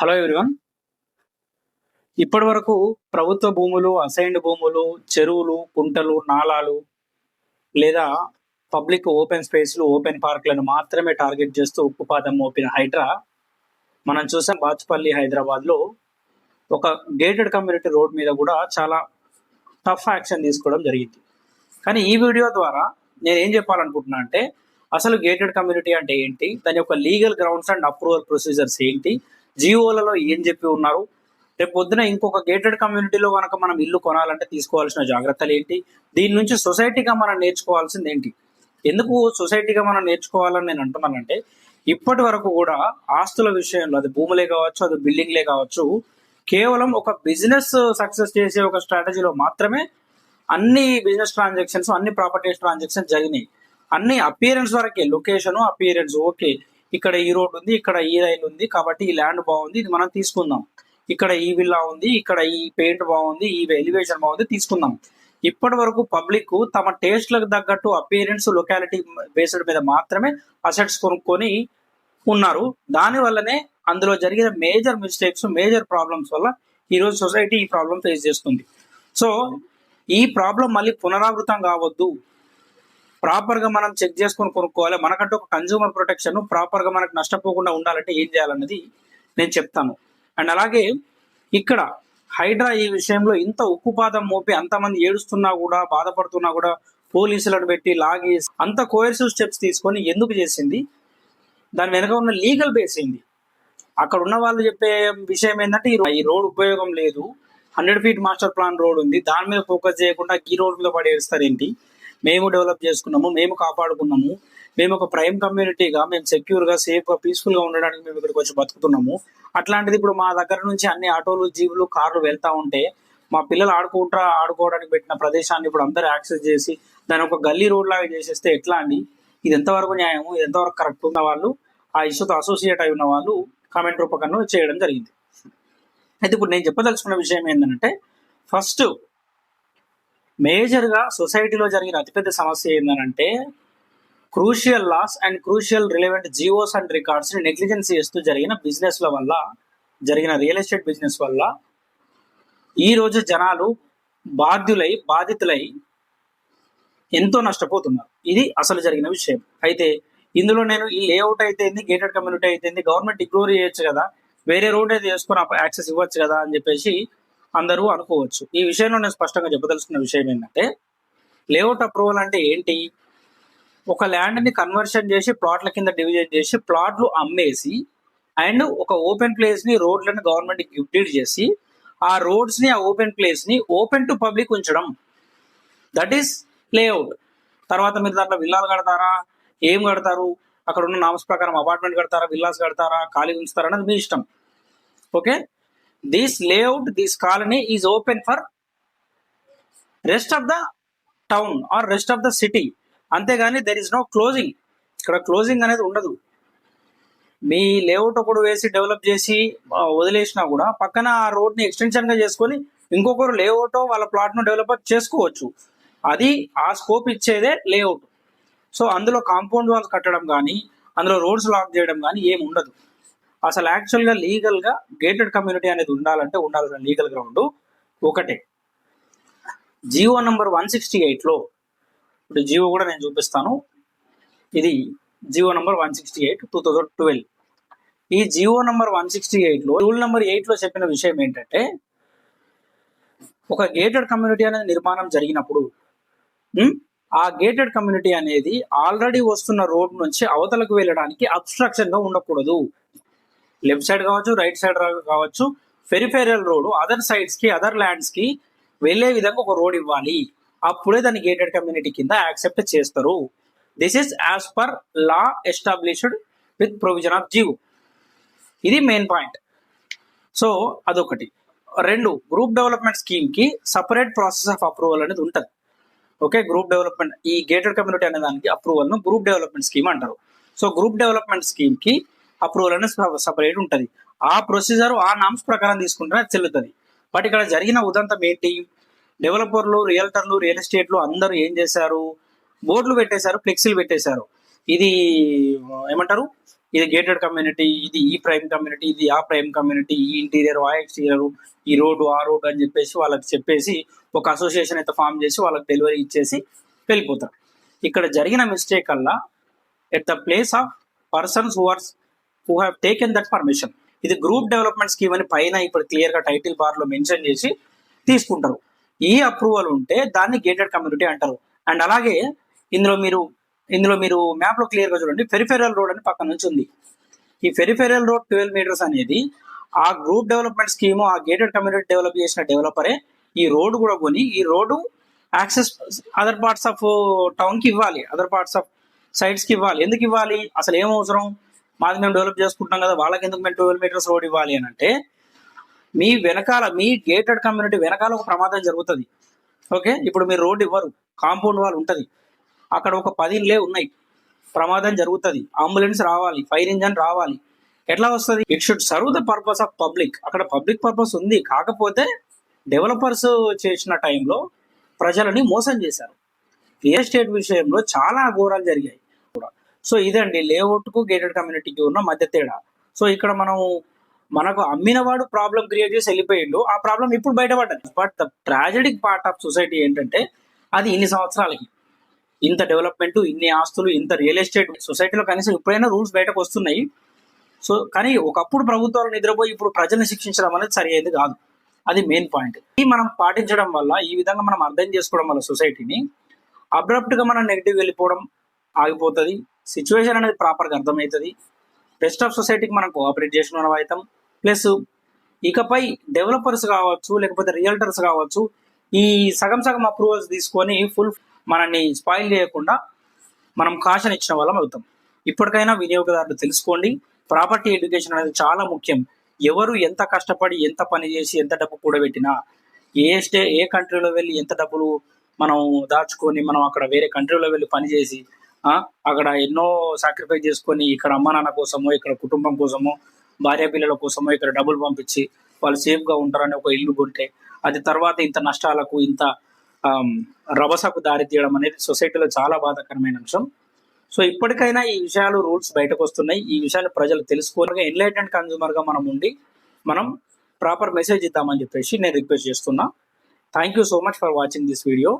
Hello everyone. ఇప్పటి వరకు ప్రభుత్వ భూములు, అసైన్డ్ భూములు, చెరువులు, కుంటలు, నాలాలు లేదా పబ్లిక్ ఓపెన్ స్పేస్లు, ఓపెన్ పార్క్లను మాత్రమే టార్గెట్ చేస్తూ ఉక్కుపాదం మోపిన హైడ్రా మనం చూసాం. బాచుపల్లి హైదరాబాద్లో ఒక గేటెడ్ కమ్యూనిటీ రోడ్ మీద కూడా చాలా టఫ్ యాక్షన్ తీసుకోవడం జరిగింది. కానీ ఈ వీడియో ద్వారా నేను ఏం చెప్పాలనుకుంటున్నా అంటే, అసలు గేటెడ్ కమ్యూనిటీ అంటే ఏంటి, దాని యొక్క legal grounds and approval procedures ఏంటి, జియోలలో ఏం చెప్పి ఉన్నారు, రేపు పొద్దున ఇంకొక గేటెడ్ కమ్యూనిటీలో కనుక మనం ఇల్లు కొనాలంటే తీసుకోవాల్సిన జాగ్రత్తలు ఏంటి, దీని నుంచి సొసైటీగా మనం నేర్చుకోవాల్సింది ఏంటి. ఎందుకు సొసైటీగా మనం నేర్చుకోవాలని నేను అంటున్నానంటే, ఇప్పటి వరకు కూడా ఆస్తుల విషయంలో, అది భూములే కావచ్చు, అది బిల్డింగ్లే కావచ్చు, కేవలం ఒక బిజినెస్ సక్సెస్ చేసే ఒక స్ట్రాటజీలో మాత్రమే అన్ని బిజినెస్ ట్రాన్సాక్షన్స్, అన్ని ప్రాపర్టీస్ ట్రాన్సాక్షన్స్ జరిగినాయి. అన్ని అపియరెన్స్ వరకే, లొకేషన్ అపియరెన్స్ ఓకే, ఇక్కడ ఈ రోడ్ ఉంది, ఇక్కడ ఈ రైలు ఉంది, కాబట్టి ఈ ల్యాండ్ బాగుంది, ఇది మనం తీసుకుందాం, ఇక్కడ ఈ విల్లా ఉంది, ఇక్కడ ఈ పెయింట్ బాగుంది, ఈ ఎలివేషన్ బాగుంది, తీసుకుందాం. ఇప్పటి వరకు పబ్లిక్ తమ టేస్ట్లకు తగ్గట్టు అపియరెన్స్, లొకాలిటీ బేస్డ్ మీద మాత్రమే అసెట్స్ కొనుక్కొని ఉన్నారు. దాని వల్లనే అందులో జరిగిన మేజర్ మిస్టేక్స్, మేజర్ ప్రాబ్లమ్స్ వల్ల ఈరోజు సొసైటీ ఈ ప్రాబ్లం ఫేస్ చేస్తుంది. సో ఈ ప్రాబ్లం మళ్ళీ పునరావృతం కావద్దు, ప్రాపర్గా మనం చెక్ చేసుకొని కొనుక్కోవాలి. మనకంటూ ఒక కన్జ్యూమర్ ప్రొటెక్షన్ ప్రాపర్గా మనకు నష్టపోకుండా ఉండాలంటే ఏం చేయాలన్నది నేను చెప్తాను. అండ్ అలాగే ఇక్కడ హైడ్రా ఈ విషయంలో ఇంత ఉక్కుపాదం మోపి అంతమంది ఏడుస్తున్నా కూడా, బాధపడుతున్నా కూడా పోలీసులను పెట్టి లాగి అంత కోయర్సివ్ స్టెప్స్ తీసుకొని ఎందుకు చేసింది, దాని వెనక ఉన్న లీగల్ బేస్ ఏంది. అక్కడ ఉన్న వాళ్ళు చెప్పే విషయం ఏంటంటే, ఈ రోడ్ ఉపయోగం లేదు, 100 feet మాస్టర్ ప్లాన్ రోడ్ ఉంది, దాని మీద ఫోకస్ చేయకుండా ఈ రోడ్ మీద పడేస్తారు ఏంటి, మేము డెవలప్ చేసుకున్నాము, మేము కాపాడుకున్నాము, మేము ఒక ప్రైమ్ కమ్యూనిటీగా, మేము సెక్యూర్గా, సేఫ్గా, పీస్ఫుల్గా ఉండడానికి మేము ఇక్కడికి వచ్చి బతుకుతున్నాము. అట్లాంటిది ఇప్పుడు మా దగ్గర నుంచి అన్ని ఆటోలు, జీవులు, కార్లు వెళ్తా ఉంటే మా పిల్లలు ఆడుకోవడానికి పెట్టిన ప్రదేశాన్ని ఇప్పుడు అందరూ యాక్సెస్ చేసి దాని ఒక గల్లీ రోడ్ లాగా చేసేస్తే ఎట్లా అండి? ఇది ఎంతవరకు న్యాయము, ఇది ఎంతవరకు కరెక్ట్ ఉన్న వాళ్ళు, ఆ ఇష్యూతో అసోసియేట్ అయి ఉన్న వాళ్ళు కామెంట్ రూపకంగా చేయడం జరిగింది. అయితే ఇప్పుడు నేను చెప్పదలుచుకున్న విషయం ఏంటంటే, ఫస్ట్ మేజర్గా సొసైటీలో జరిగిన అతిపెద్ద సమస్య ఏంటంటే, crucial laws and crucial relevant జియోస్ అండ్ రికార్డ్స్ని నెగ్లిజెన్స్ చేస్తూ జరిగిన బిజినెస్ల వల్ల, జరిగిన రియల్ ఎస్టేట్ బిజినెస్ వల్ల ఈరోజు జనాలు బాధితులై ఎంతో నష్టపోతున్నారు. ఇది అసలు జరిగిన విషయం. అయితే ఇందులో నేను ఈ లేఅవుట్ అయితే, గేటెడ్ కమ్యూనిటీ అయితే గవర్నమెంట్ ఇగ్నోర్ చేయొచ్చు కదా, వేరే రోడ్ అయితే వేసుకొని యాక్సెస్ ఇవ్వచ్చు కదా అని చెప్పేసి అందరూ అనుకోవచ్చు. ఈ విషయంలో నేను స్పష్టంగా చెప్పదలుచుకున్న విషయం ఏంటంటే, లేఅవుట్ అప్రూవల్ అంటే ఏంటి, ఒక ల్యాండ్ని కన్వర్షన్ చేసి ప్లాట్ల కింద డివిజన్ చేసి ప్లాట్లు అమ్మేసి అండ్ ఒక ఓపెన్ ప్లేస్ని, రోడ్లను గవర్నమెంట్కి గిఫ్టెడ్ చేసి ఆ రోడ్స్ని, ఆ ఓపెన్ ప్లేస్ని ఓపెన్ టు పబ్లిక్ ఉంచడం, దట్ ఈస్ లేఅవుట్. తర్వాత మీరు దాంట్లో విల్లాలు కడతారా, ఏం కడతారు, అక్కడ ఉన్న నామ్స్ ప్రకారం అపార్ట్మెంట్ కడతారా, విల్లాస్ కడతారా, ఖాళీ ఉంచుతారా అన్నది మీ ఇష్టం. Okay, this layout, this colony is open for rest of the town or rest of the city. అంతేగాని దెర్ ఇస్ నో క్లోజింగ్. ఇక్కడ క్లోజింగ్ అనేది ఉండదు. మీ లేఅవుట్ ఒకడు వేసి డెవలప్ చేసి వదిలేసినా కూడా పక్కన ఆ రోడ్ని ఎక్స్టెన్షన్గా చేసుకొని ఇంకొకరు లేఅవుట్ వాళ్ళ ప్లాట్ను డెవలప్ చేసుకోవచ్చు. అది ఆ స్కోప్ ఇచ్చేదే లేఅవుట్. సో అందులో కాంపౌండ్ వాల్స్ కట్టడం కానీ, అందులో రోడ్స్ లాక్ చేయడం కానీ ఏమి ఉండదు. అసలు యాక్చువల్గా లీగల్గా గేటెడ్ కమ్యూనిటీ అనేది ఉండాలంటే ఉండాల్సిన లీగల్ గ్రౌండ్ ఒకటే. జియో నంబర్ 168లో, ఇప్పుడు జియో కూడా నేను చూపిస్తాను. ఇది జియో నంబర్ 168 2012. ఈ జియో నంబర్ 168లో రూల్ నెంబర్ 8లో చెప్పిన విషయం ఏంటంటే, ఒక గేటెడ్ కమ్యూనిటీ అనేది నిర్మాణం జరిగినప్పుడు ఆ గేటెడ్ కమ్యూనిటీ అనేది ఆల్రెడీ వస్తున్న రోడ్ నుంచి అవతలకు వెళ్ళడానికి అబ్స్ట్రక్షన్ గా ఉండకూడదు. లెఫ్ట్ సైడ్ కావచ్చు, రైట్ సైడ్ కావచ్చు, పెరిఫెరల్ రోడ్ అదర్ సైడ్స్ కి, అదర్ ల్యాండ్స్ కి వెళ్లే విధంగా ఒక రోడ్ ఇవ్వాలి. అప్పుడే దాన్ని గేటెడ్ కమ్యూనిటీ కింద యాక్సెప్ట్ చేస్తారు. This is as per law established with provision of జియో. ఇది మెయిన్ పాయింట్. సో అదొకటి. 2, గ్రూప్ డెవలప్మెంట్ స్కీమ్ కి సపరేట్ ప్రాసెస్ ఆఫ్ అప్రూవల్ అనేది ఉంటుంది. ఓకే, గ్రూప్ డెవలప్మెంట్, ఈ గేటెడ్ కమ్యూనిటీ అనే దానికి అప్రూవల్ ను గ్రూప్ డెవలప్మెంట్ స్కీమ్ అంటారు. సో గ్రూప్ డెవలప్మెంట్ స్కీమ్ కి అప్రూవల్ అనేది సపరేట్ ఉంటుంది. ఆ ప్రొసీజర్, ఆ నామ్స్ ప్రకారం తీసుకుంటే చెల్లుతుంది. బట్ ఇక్కడ జరిగిన ఉదంతం ఏంటి, డెవలపర్లు, రియల్టర్లు, రియల్ ఎస్టేట్లు అందరూ ఏం చేశారు, బోర్డులు పెట్టేశారు, ఫ్లెక్సీలు పెట్టేశారు. ఇది ఏమంటారు, ఇది గేటెడ్ కమ్యూనిటీ, ఇది ఈ ప్రైమ్ కమ్యూనిటీ, ఇది ఆ ప్రైమ్ కమ్యూనిటీ, ఈ ఇంటీరియర్ ఆ ఎక్స్టీరియర్, ఈ రోడ్డు ఆ రోడ్డు అని చెప్పేసి వాళ్ళకి చెప్పేసి ఒక అసోసియేషన్ అయితే ఫామ్ చేసి వాళ్ళకి డెలివరీ ఇచ్చేసి వెళ్ళిపోతారు. ఇక్కడ జరిగిన మిస్టేక్ అలా at the place of persons who have taken that permission. ఇది గ్రూప్ డెవలప్మెంట్ స్కీమ్ అని పైన ఇప్పుడు క్లియర్ గా టైటిల్ బార్ లో మెన్షన్ చేసి తీసుకుంటారు. ఈ అప్రూవల్ ఉంటే దాన్ని గేటెడ్ కమ్యూనిటీ అంటారు. అండ్ అలాగే ఇందులో మీరు మ్యాప్ లో క్లియర్ గా చూడండి, పెరిఫెరల్ రోడ్ అని పక్కన నుంచి ఉంది. ఈ పెరిఫెరల్ రోడ్ 12 మీటర్స్ అనేది ఆ గ్రూప్ డెవలప్మెంట్ స్కీమ్, ఆ గేటెడ్ కమ్యూనిటీ డెవలప్ చేసిన డెవలపరే ఈ రోడ్డు కూడా కొని ఈ road access other parts of town కి ఇవ్వాలి, అదర్ పార్ట్స్ ఆఫ్ సైడ్స్ కి ఇవ్వాలి. ఎందుకు ఇవ్వాలి? అసలు ఏం అవసరం? మాది మేము డెవలప్ చేసుకుంటాం కదా, వాళ్ళకి ఎందుకు మేము 12 మీటర్స్ రోడ్ ఇవ్వాలి అని అంటే, మీ వెనకాల మీ గేటెడ్ కమ్యూనిటీ వెనకాల ఒక ప్రమాదం జరుగుతుంది. ఓకే, ఇప్పుడు మీరు రోడ్ ఇవ్వరు, కాంపౌండ్ వాల్ ఉంటుంది, అక్కడ ఒక 10 ఇళ్ళే ఉన్నాయి, ప్రమాదం జరుగుతుంది, అంబులెన్స్ రావాలి, ఫైర్ ఇంజన్ రావాలి, ఎట్లా వస్తుంది? It should serve the purpose of public. అక్కడ పబ్లిక్ పర్పస్ ఉంది, కాకపోతే డెవలపర్స్ చేసిన టైంలో ప్రజలని మోసం చేశారు. రియల్ ఎస్టేట్ విషయంలో చాలా ఘోరాలు జరిగాయి కూడా. సో ఇదండి లేఅవుట్కు గేటెడ్ కమ్యూనిటీకి ఉన్న మధ్య తేడా. సో ఇక్కడ మనకు అమ్మినవాడు ప్రాబ్లం క్రియేట్ చేసి వెళ్ళిపోయిండు, ఆ ప్రాబ్లం ఇప్పుడు బయటపడ్డది. But the tragedic part of society ఏంటంటే, అది ఇన్ని సంవత్సరాలకి ఇంత డెవలప్మెంట్, ఇన్ని ఆస్తులు, ఇంత రియల్ ఎస్టేట్ సొసైటీలో కనీసం ఎప్పుడైనా రూల్స్ బయటకు వస్తున్నాయి. సో కానీ ఒకప్పుడు ప్రభుత్వాలు నిద్రపోయి ఇప్పుడు ప్రజల్ని శిక్షించడం అనేది సరి అయింది కాదు. అది మెయిన్ పాయింట్. ఇది మనం పాటించడం వల్ల, ఈ విధంగా మనం అర్థం చేసుకోవడం వల్ల సొసైటీని అబ్రప్ట్ గా మనం నెగిటివ్ వెళ్ళిపోవడం ఆగిపోతుంది. సిచ్యువేషన్ అనేది ప్రాపర్గా అర్థమవుతుంది. రెస్ట్ ఆఫ్ సొసైటీకి మనం కోఆపరేట్ చేసిన అవుతాం. ప్లస్ ఇకపై డెవలపర్స్ కావచ్చు, లేకపోతే రియల్టర్స్ కావచ్చు, ఈ సగం అప్రూవల్స్ తీసుకొని ఫుల్ మనల్ని స్పాయిల్ చేయకుండా మనం కాషన్ ఇచ్చిన వాళ్ళం అవుతాం. ఇప్పటికైనా వినియోగదారులు తెలుసుకోండి, ప్రాపర్టీ ఎడ్యుకేషన్ అనేది చాలా ముఖ్యం. ఎవరు ఎంత కష్టపడి, ఎంత పని చేసి, ఎంత డబ్బు కూడబెట్టినా, ఏ కంట్రీలో వెళ్ళి ఎంత డబ్బులు మనం దాచుకొని మనం అక్కడ వేరే కంట్రీలో వెళ్ళి పనిచేసి అక్కడ ఎన్నో సాక్రిఫైస్ చేసుకొని ఇక్కడ అమ్మ నాన్న కోసమో, ఇక్కడ కుటుంబం కోసమో, భార్య పిల్లల కోసమో ఇక్కడ డబ్బులు పంపించి వాళ్ళు సేఫ్గా ఉంటారని ఒక ఇల్లు కొంటే, అది తర్వాత ఇంత నష్టాలకు, ఇంత రభసకు దారి తీయడం అనేది సొసైటీలో చాలా బాధాకరమైన అంశం. సో ఇప్పటికైనా ఈ విషయాలు, రూల్స్ బయటకు వస్తున్నాయి. ఈ విషయాలు ప్రజలు తెలుసుకోగా ఎన్లైటెంట్ కన్జ్యూమర్గా మనం ఉండి మనం ప్రాపర్ మెసేజ్ ఇద్దామని చెప్పేసి నేను రిక్వెస్ట్ చేస్తున్నా. Thank you so much for watching this video.